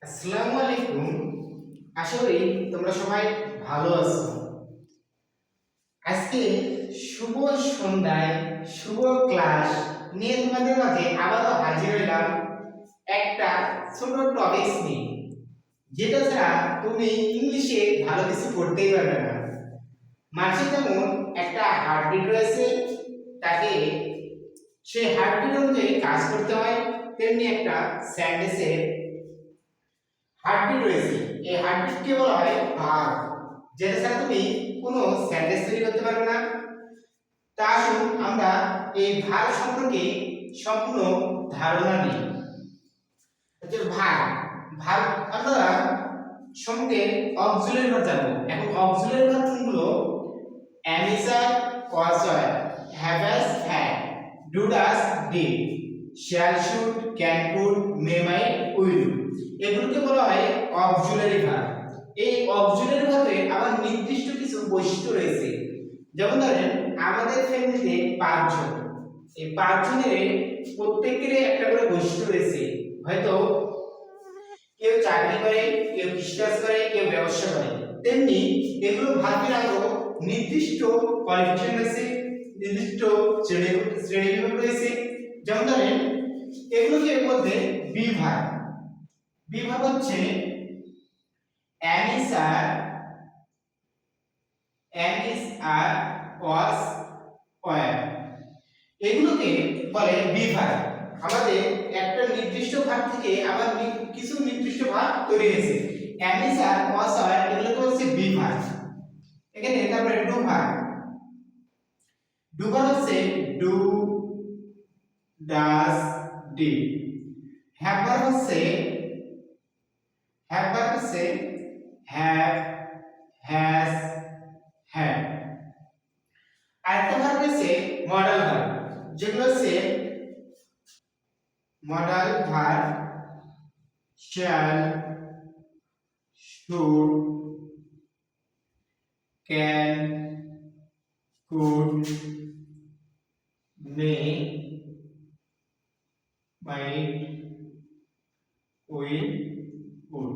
আসসালামু আলাইকুম। আশা করি তোমরা সবাই ভালো আছো। আজকে শুভ সন্ধ্যায় শুভ ক্লাস নিয়ে তোমাদের মাঝে আবারও হাজির হইলাম একটা ছোট টপিকস নিয়ে, যেটা ছাড়া তুমি ইংলিশে ভালো কিছু পড়তেই পারবে না। মানুষের যেমন একটা হার্টবিট রয়েছে, তাকে সেই হার্টবিট অনুযায়ী কাজ করতে হয়, তেমনি একটা সেন্টেন্সের হার্টবিট রয়েছে। এই হার্টবিটকে বলা হয় ভার্ব, যেটা ছাড়া তুমি কোনো সেন্টেন্স তৈরি করতে পারবে না। তা আসুন আমরা এই ভার্ব সম্পর্কে সম্পূর্ণ ধারণা নিই। ভার্ব ভার্ব আমরা সঙ্গে অক্সিলারি ভার্ব জানবো। এখন অক্সিলারি ভার্ব কোনগুলো? am is are, was were, have as had, do does did, shall should, can could, may might, will। এগুলোকে বলা হয় অক্সিলারি ভার্ব। এই অক্সিলারি ভার্বে আবার নির্দিষ্ট কিছু বৈশিষ্ট্য রয়েছে। যেমন ধরেন আমাদের ফ্যামিলিতে 5 জন, এই 5 জনের প্রত্যেকের একটা করে বৈশিষ্ট্য রয়েছে। হয়তো কেউ চাকরি করে, কেউ কৃষিকাজ করে, কেউ ব্যবসা করে। তেমনি এগুলো ভার্বের আরো নির্দিষ্ট কোয়ালিফিকেশন রয়েছে, নির্দিষ্ট শ্রেণীবিভাগ রয়েছে। যেমন ধরেন এগুলোকে মধ্যে বিভাগ বিভাগ হচ্ছে am is are, was were। এগুলোকে বলে বিভাগ। আমাদের একটা নির্দিষ্ট ভাগ থেকে আবার কিছু নির্দিষ্ট ভাগ তৈরি হয়েছে। am is are, was were এগুলোকে হচ্ছে বিভাগ। এখানে তারপরে ডু ভাগ হচ্ছে do, does, did. Have verb হচ্ছে হ্যাভ, হ্যাজ, হ্যাড। আরেকটা ভার্ব হচ্ছে মডাল ভার্ব, যেগুলো হচ্ছে modal verb shall, should, can, could, may, might, will, would।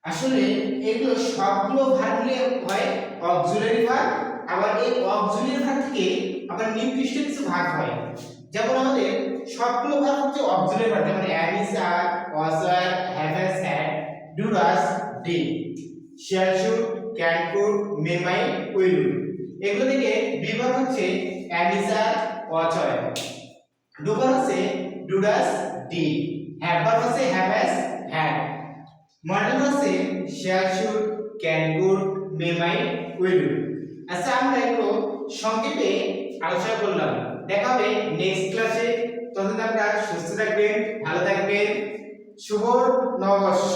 আসলে এগুলো সবগুলো ভার্ব নিয়ে হয় অক্সিলারি ভার্ব। আবার এই অক্সিলারি ভার্ব থেকে আবার নির্দিষ্ট কিছু ভাগ হয়। যেমন আমাদের সবগুলো ভার্ব হচ্ছে অক্সিলারি ভার্ব, যেমন am is are, was were, have has had, do does did, shall should, can could, may might, will would। এগুলো থেকে বিভাগ হচ্ছে am is are, was were। do verb হচ্ছে do does did, have verb হচ্ছে have has had, model হচ্ছে shall should, can could, may might, will would। আচ্ছা আমরা একটু সংক্ষেপে আলোচনা করলাম। দেখা হবে নেক্সট ক্লাসে। ততদিন আপনারা সুস্থ থাকবেন, ভালো থাকবেন। শুভ নববর্ষ।